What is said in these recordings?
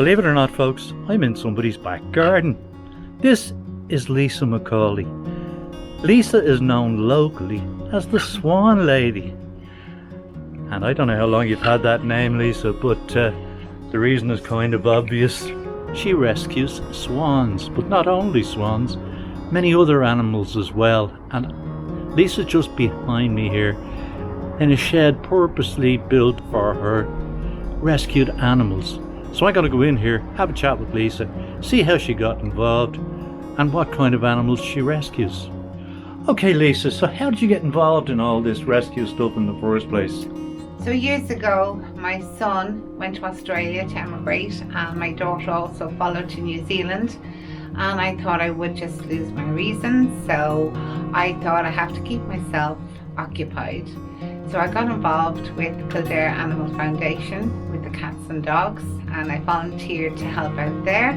Believe it or not, folks, I'm in somebody's back garden. This is Lisa McCauley. Lisa is known locally as the Swan Lady. And I don't know how long you've had that name, Lisa, but the reason is kind of obvious. She rescues swans, but not only swans, many other animals as well. And Lisa's just behind me here in a shed purposely built for her rescued animals. So I gotta go in here, have a chat with Lisa, see how she got involved and what kind of animals she rescues. Okay, Lisa, so how did you get involved in all this rescue stuff in the first place? So years ago, my son went to Australia to emigrate, and my daughter also followed to New Zealand, and I thought I would just lose my reason, so I thought I have to keep myself occupied. So I got involved with the Kildare Animal Foundation with the cats and dogs, and I volunteered to help out there.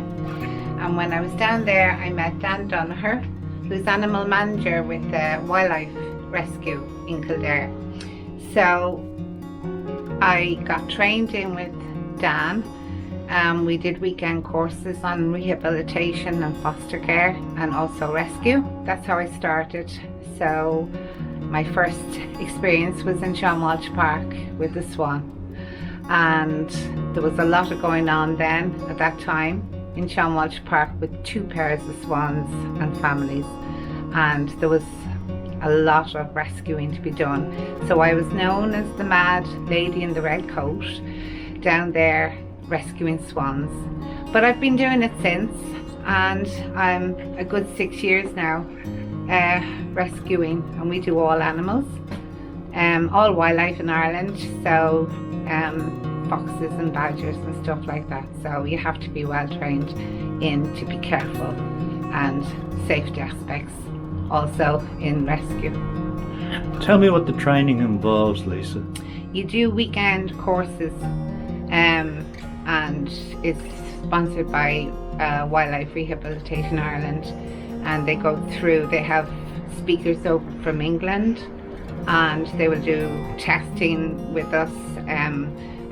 And when I was down there, I met Dan Donnelly, who's animal manager with Wildlife Rescue in Kildare. So I got trained in with Dan. We did weekend courses on rehabilitation and foster care and also rescue. That's how I started. So my first experience was in Sean Walsh Park with the Swan. And there was a lot of going on then at that time in Sean Walsh Park with 2 pairs of swans and families. And there was a lot of rescuing to be done. So I was known as the mad lady in the red coat down there rescuing swans. But I've been doing it since, and I'm a good 6 years now rescuing, and we do all animals, all wildlife in Ireland, so foxes and badgers and stuff like that. So you have to be well trained in to be careful, and safety aspects also in rescue. Tell me what the training involves, Lisa. You do weekend courses, and it's sponsored by Wildlife Rehabilitation Ireland, and they go through, they have speakers over from England, and they will do testing with us,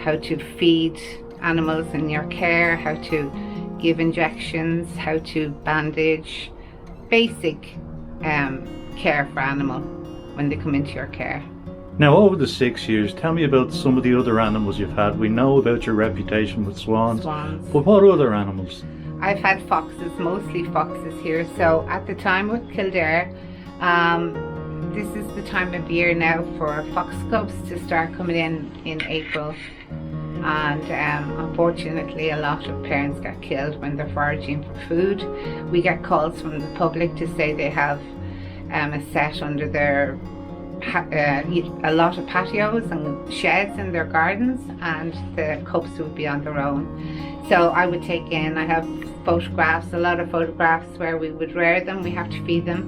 how to feed animals in your care, how to give injections, how to bandage, basic care for animal when they come into your care. Now, over the 6 years, tell me about some of the other animals you've had. We know about your reputation with swans. But what other animals? I've had foxes, mostly foxes here. So at the time with Kildare, this is the time of year now for fox cubs to start coming in April. And unfortunately, a lot of parents get killed when they're foraging for food. We get calls from the public to say they have a set under their a lot of patios and sheds in their gardens, and the cubs would be on their own. So I would take in, I have photographs, a lot of photographs where we would rear them. We have to feed them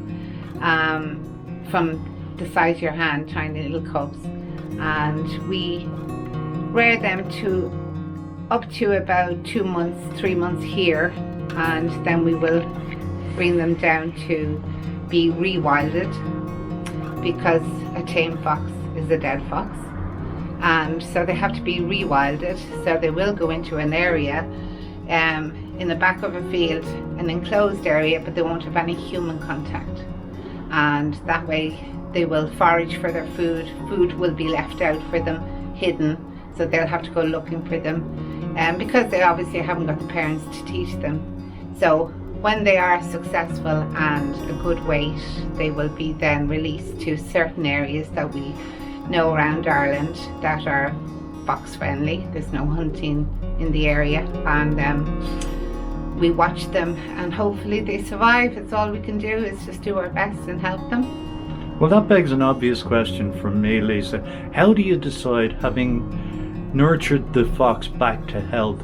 from the size of your hand, tiny little cubs, and we rear them to up to about 2 months, 3 months here, and then we will bring them down to be rewilded, because a tame fox is a dead fox, and so they have to be rewilded. So they will go into an area in the back of a field, an enclosed area, but they won't have any human contact, and that way they will forage for their food. Food will be left out for them, hidden, so they'll have to go looking for them, because they obviously haven't got the parents to teach them. So when they are successful and a good weight, they will be then released to certain areas that we know around Ireland that are fox friendly. There's no hunting in the area, and we watch them, and hopefully they survive. It's all we can do, is just do our best and help them. Well, that begs an obvious question from me, Lisa. How do you decide, having nurtured the fox back to health,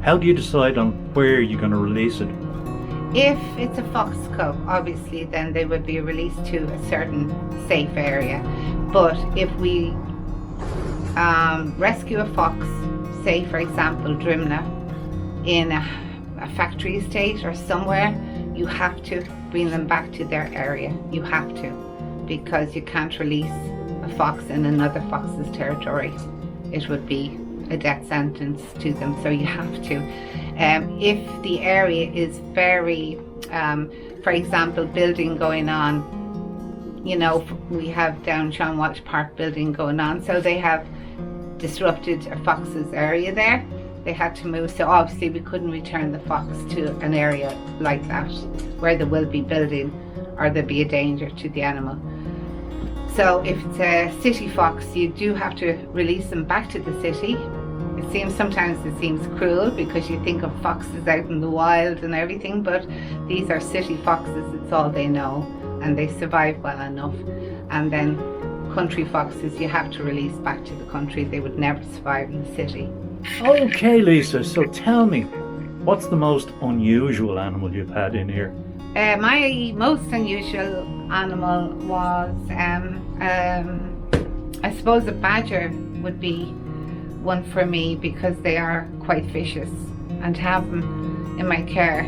how do you decide on where you're going to release it? If it's a fox cub, obviously then they would be released to a certain safe area. But if we rescue a fox, say for example Drimna, in a factory estate or somewhere, you have to bring them back to their area. You have to, because you can't release a fox in another fox's territory. It would be a death sentence to them, so you have to. If the area is very, for example, building going on, you know, we have down Sean Walsh Park building going on, so they have disrupted a fox's area there. They had to move, so obviously we couldn't return the fox to an area like that where there will be building or there'll be a danger to the animal. So if it's a city fox, you do have to release them back to the city. Sometimes it seems cruel because you think of foxes out in the wild and everything, but these are city foxes, it's all they know, and they survive well enough. And then country foxes, you have to release back to the country. They would never survive in the city. Okay, Lisa, so tell me, what's the most unusual animal you've had in here? My most unusual animal was, I suppose a badger would be one for me because they are quite vicious, and to have them in my care.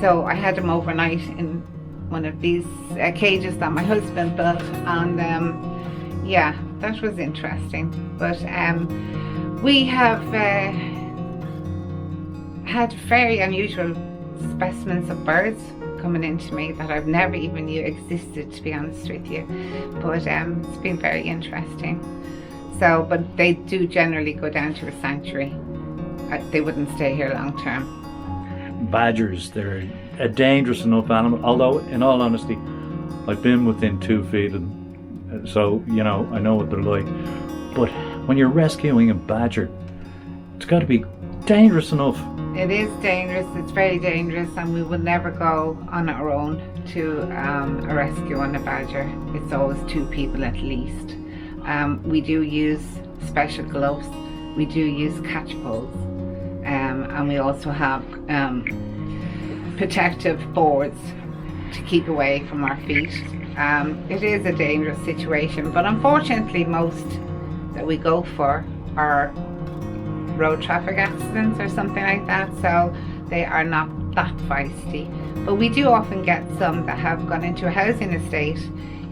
So I had them overnight in one of these cages that my husband built, and yeah, that was interesting. But we have had very unusual specimens of birds coming into me that I've never even knew existed, to be honest with you. But it's been very interesting. So, but they do generally go down to a sanctuary. They wouldn't stay here long term. Badgers, they're a dangerous enough animal, although in all honesty I've been within 2 feet of them, so you know, I know what they're like. But when you're rescuing a badger, it's got to be dangerous enough. It is dangerous, it's very dangerous, and we would never go on our own to a rescue on a badger. It's always 2 people at least. We do use special gloves, we do use catch poles, and we also have protective boards to keep away from our feet. It is a dangerous situation, but unfortunately most that we go for are road traffic accidents or something like that, so they are not that feisty. But we do often get some that have gone into a housing estate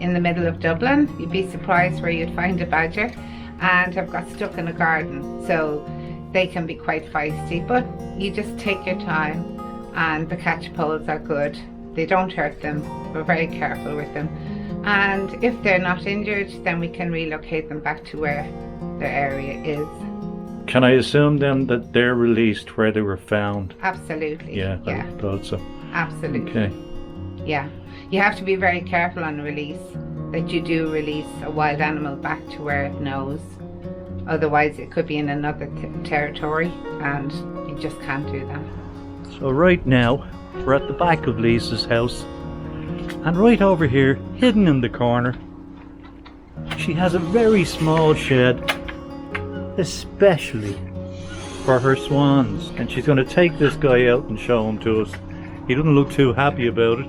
in the middle of Dublin. You'd be surprised where you'd find a badger, and have got stuck in a garden, so they can be quite feisty. But you just take your time, and the catch poles are good. They don't hurt them. We're very careful with them, and if they're not injured, then we can relocate them back to where their area is. Can I assume then that they're released where they were found? Absolutely. Yeah. I thought so. Absolutely. Okay. Yeah. You have to be very careful on release, that you do release a wild animal back to where it knows. Otherwise it could be in another territory, and you just can't do that. So right now we're at the back of Lisa's house, and right over here, hidden in the corner, she has a very small shed, especially for her swans, and she's going to take this guy out and show him to us. He doesn't look too happy about it.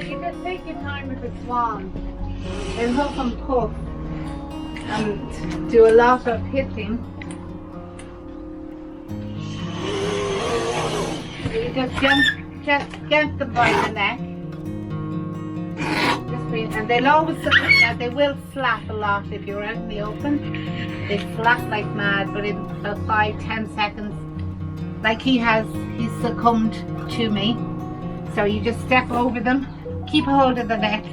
You just take your time with the swans. They'll huff and puff and do a lot of hitting. So you just get them by the neck. And they'll always, now they will slap a lot if you're out in the open. They slap like mad, but in about 5-10 seconds, like he's succumbed to me. So you just step over them, keep a hold of the neck,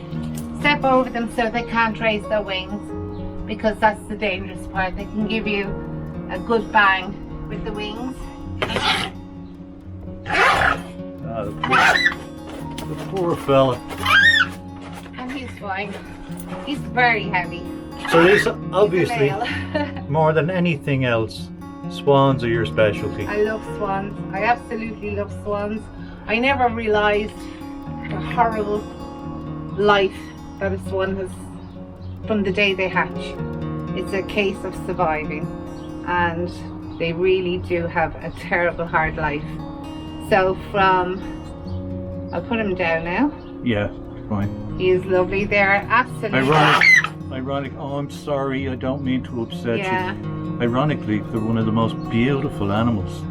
step over them so they can't raise their wings, because that's the dangerous part. They can give you a good bang with the wings. The poor fella. He's fine. He's very heavy. So Lisa, obviously, Male. more than anything else, swans are your specialty. I love swans. I absolutely love swans. I never realised the horrible life that a swan has from the day they hatch. It's a case of surviving, and they really do have a terrible hard life. So I'll put him down now. Yeah, fine. He is lovely. They're absolutely Ironic. Oh, I'm sorry. I don't mean to upset Yeah. you. Ironically, they're one of the most beautiful animals.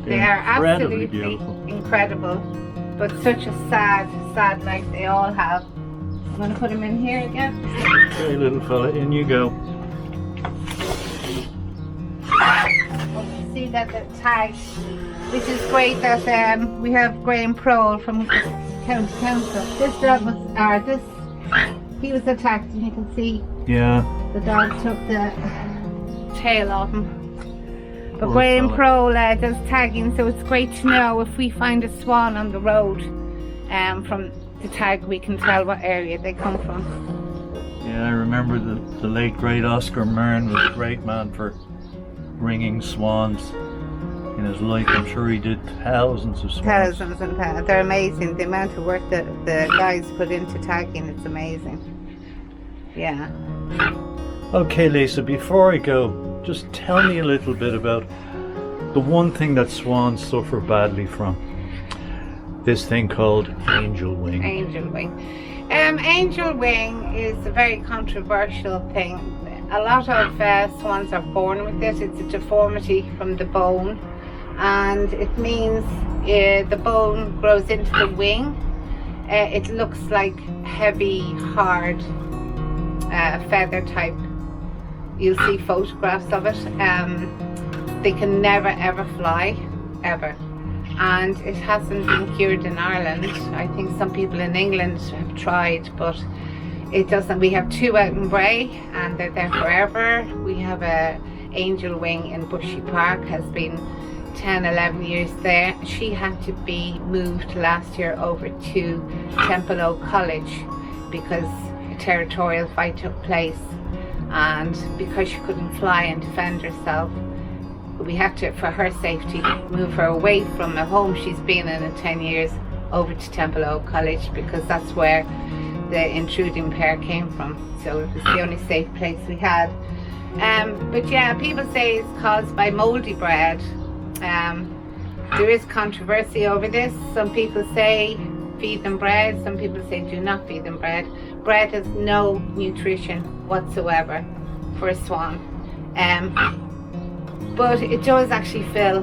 They are incredibly absolutely beautiful. incredible, but such a sad life they all have. I'm going to put him in here again. Okay, little fella, in you go. got the tag, which is great that we have Graham Prole from County Council. This dog was, he was attacked, and you can see the dog took the tail off him. But Poor Graham fella. Prole does tagging, so it's great to know if we find a swan on the road, from the tag we can tell what area they come from. Yeah, I remember the late great Oscar Myrne was a great man for ringing swans in his life. I'm sure he did thousands of swans. Thousands and thousands. They're amazing. The amount of work that the guys put into tagging, it's amazing. Yeah. Okay, Lisa, before I go, just tell me a little bit about the one thing that swans suffer badly from. This thing called angel wing. Angel wing. Angel wing is a very controversial thing. A lot of swans are born with it. It's a deformity from the bone, and it means the bone grows into the wing. It looks like heavy, hard feather type. You'll see photographs of it. They can never ever fly, ever. And it hasn't been cured in Ireland. I think some people in England have tried, but it doesn't. We have 2 out in Bray, and they're there forever. We have a angel wing in Bushy Park, has been 10-11 years there. She had to be moved last year over to Temple Oak College because a territorial fight took place, and because she couldn't fly and defend herself, we had to, for her safety, move her away from the home she's been in 10 years over to Temple Oak College, because that's where the intruding pair came from. So it was the only safe place we had. But yeah, people say it's caused by mouldy bread. There is controversy over this. Some people say feed them bread, some people say do not feed them bread. Bread has no nutrition whatsoever for a swan. But it does actually fill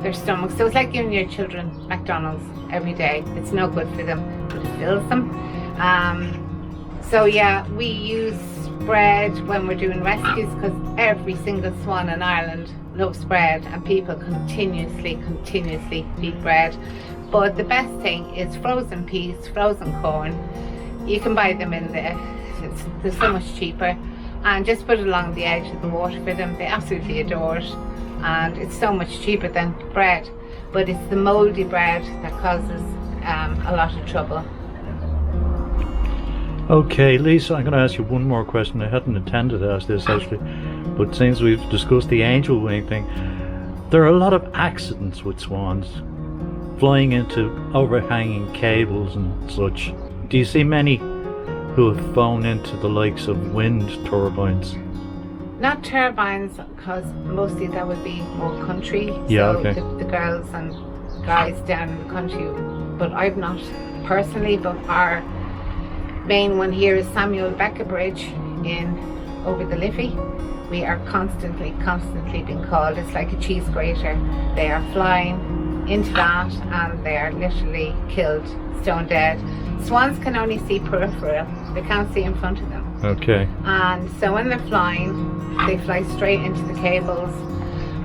their stomachs. So it's like giving your children McDonald's every day. It's no good for them, but it fills them. So yeah, we use bread when we're doing rescues, because every single swan in Ireland loves bread, and people continuously feed bread. But the best thing is frozen peas, frozen corn. You can buy them in there. They're so much cheaper. And just put it along the edge of the water for them. They absolutely adore it, and it's so much cheaper than bread. But it's the mouldy bread that causes a lot of trouble. Okay, Lisa, I'm going to ask you one more question. I hadn't intended to ask this actually, but since we've discussed the angel wing thing, there are a lot of accidents with swans, flying into overhanging cables and such. Do you see many who have flown into the likes of wind turbines? Not turbines, because mostly that would be more country. Yeah, so okay. The girls and guys down in the country. But I've not personally, but our main one here is Samuel Becker Bridge in over the Liffey. We are constantly being called. It's like a cheese grater. They are flying into that, and they are literally killed, stone dead. Swans can only see peripheral. They can't see in front of them. Okay. And so when they're flying, they fly straight into the cables.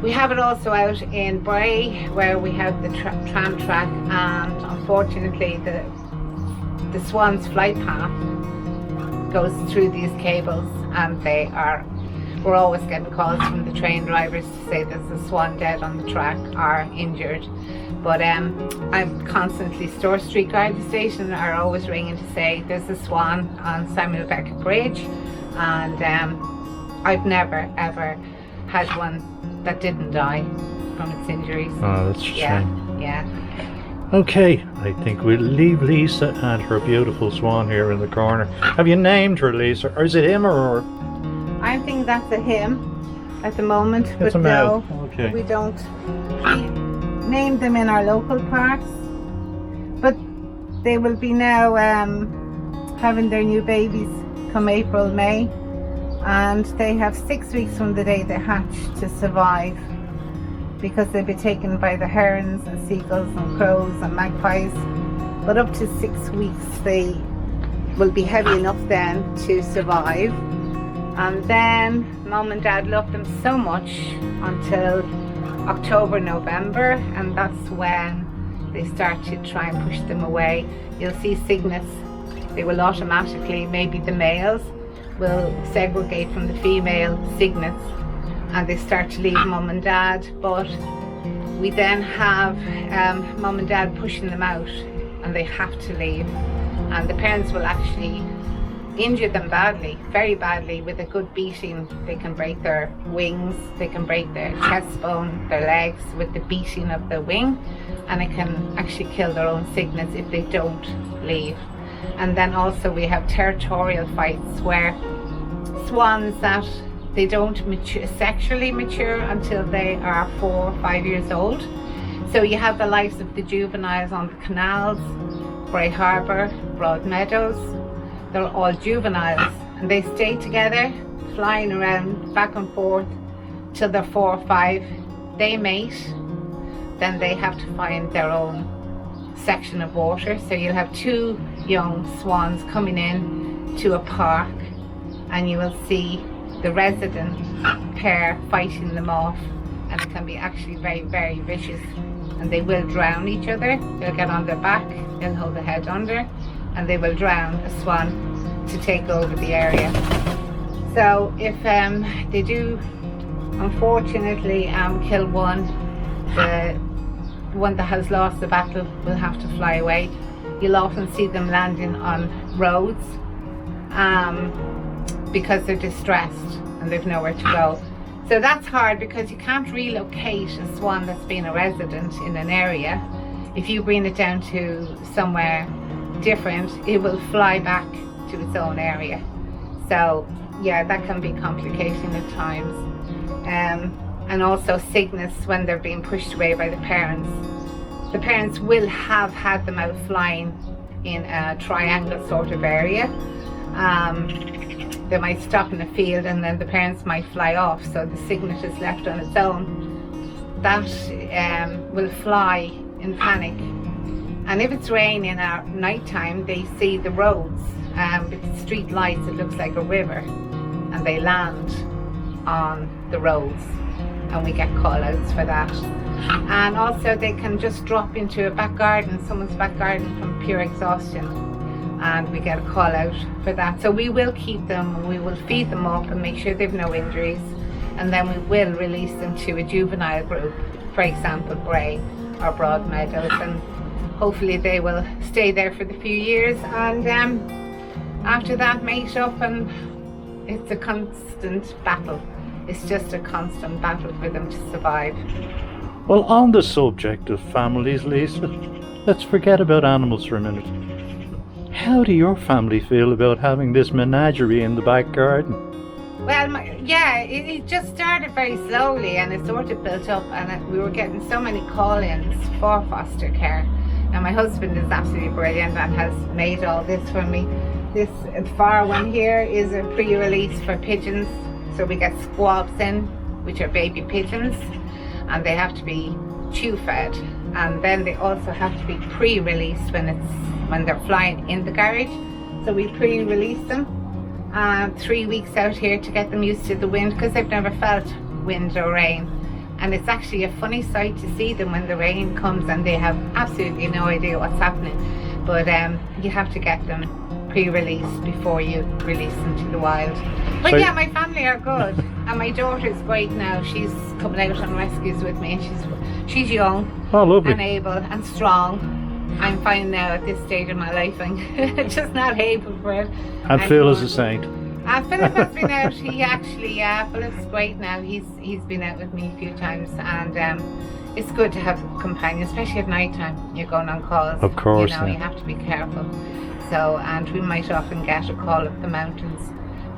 We have it also out in Bray, where we have the tram track, and unfortunately the swan's flight path goes through these cables, and we're always getting calls from the train drivers to say there's a swan dead on the track or injured. But I'm constantly, Store Street Guard Station are always ringing to say there's a swan on Samuel Becker Bridge, and I've never ever had one that didn't die from its injuries. Oh, that's a shame. Yeah. Okay, I think we'll leave Lisa and her beautiful swan here in the corner. Have you named her, Lisa, or is it him or her? I think that's a him at the moment, It's but a no, male. Okay. we don't. We name them in our local parks, but they will be now having their new babies come April, May, and they have 6 weeks from the day they hatch to survive, because they'll be taken by the herons and seagulls and crows and magpies. But up to 6 weeks they will be heavy enough then to survive, and then mom and dad love them so much until October, November, and that's when they start to try and push them away. You'll see cygnets, they will automatically, maybe the males will segregate from the female cygnets, and they start to leave mum and dad, but we then have mum and dad pushing them out, and they have to leave, and the parents will actually injure them badly, very badly, with a good beating. They can break their wings, they can break their chest bone, their legs with the beating of the wing, and it can actually kill their own cygnets if they don't leave. And then also we have territorial fights where swans that they don't sexually mature until they are 4 or 5 years old. So you have the lives of the juveniles on the canals, Bray Harbour, Broad Meadows. They're all juveniles, and they stay together, flying around back and forth till they're 4 or 5. They mate, then they have to find their own section of water. So you'll have 2 young swans coming in to a park, and you will see the resident pair fighting them off, and it can be actually very, very vicious, and they will drown each other. They'll get on their back, they'll hold the head under, and they will drown a swan to take over the area. So if they do unfortunately kill one, the one that has lost the battle will have to fly away. You'll often see them landing on roads because they're distressed and they've nowhere to go. So that's hard, because you can't relocate a swan that's been a resident in an area. If you bring it down to somewhere different, it will fly back to its own area. So yeah, that can be complicating at times. And also cygnets, when they're being pushed away by the parents will have had them out flying in a triangle sort of area. They might stop in a field, and then the parents might fly off, so the cygnet is left on its own. That will fly in panic. And if it's raining at night time, they see the roads with street lights. It looks like a river, and they land on the roads, and we get call outs for that. And also they can just drop into a back garden, someone's back garden, from pure exhaustion, and we get a call out for that. So we will keep them, and we will feed them up and make sure they've no injuries, and then we will release them to a juvenile group, for example Bray or Broad Meadows, and hopefully they will stay there for the few years, and after that mate up, and it's a constant battle. It's just a constant battle for them to survive. Well, on the subject of families, Lisa, let's forget about animals for a minute. How do your family feel about having this menagerie in the back garden? Well, it just started very slowly, and it sort of built up, and we were getting so many call-ins for foster care. And my husband is absolutely brilliant and has made all this for me. This far one here is a pre-release for pigeons. So we get squabs in, which are baby pigeons, and they have to be chew fed, and then they also have to be pre-released when they're flying in the garage. So we pre-release them 3 weeks out here to get them used to the wind, because they've never felt wind or rain. And it's actually a funny sight to see them when the rain comes and they have absolutely no idea what's happening. But you have to get them pre-released before you release them to the wild. But so, yeah, my family are good, and my daughter's great now. She's coming out on rescues with me, and she's young, and able and strong. I'm fine now at this stage of my life. I'm just not able for it. And Phil is a saint. Philip has been out. He actually, Philip's great now. He's been out with me a few times, and it's good to have a companion, especially at night time. You're going on calls. Of course, you have to be careful. So, and we might often get a call up the mountains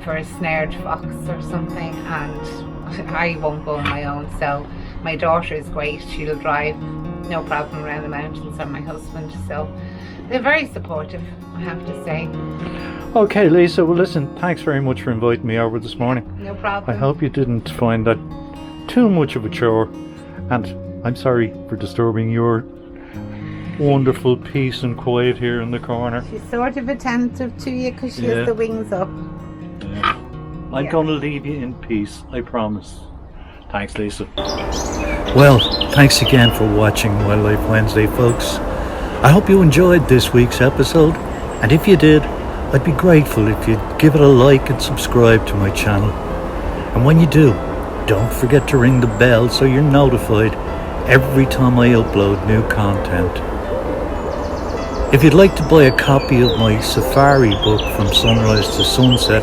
for a snared fox or something, and I won't go on my own. So my daughter is great. She'll drive no problem around the mountains, or my husband. So they're very supportive, I have to say. Okay, Lisa, well listen, thanks very much for inviting me over this morning. No problem. I hope you didn't find that too much of a chore, and I'm sorry for disturbing your wonderful peace and quiet here in the corner. She's sort of attentive to you because she has the wings up. I'm going to leave you in peace, I promise. Thanks, Lisa. Well, thanks again for watching Wildlife Wednesday, folks. I hope you enjoyed this week's episode, and if you did, I'd be grateful if you'd give it a like and subscribe to my channel. And when you do, don't forget to ring the bell so you're notified every time I upload new content. If you'd like to buy a copy of my safari book From Sunrise to Sunset,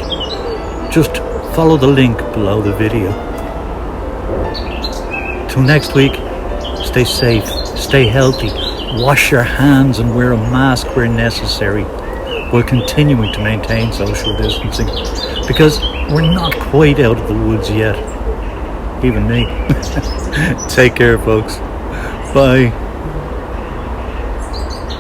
just follow the link below the video. Till next week, stay safe, stay healthy, wash your hands and wear a mask where necessary, while continuing to maintain social distancing, because we're not quite out of the woods yet. Even me. Take care, folks. Bye.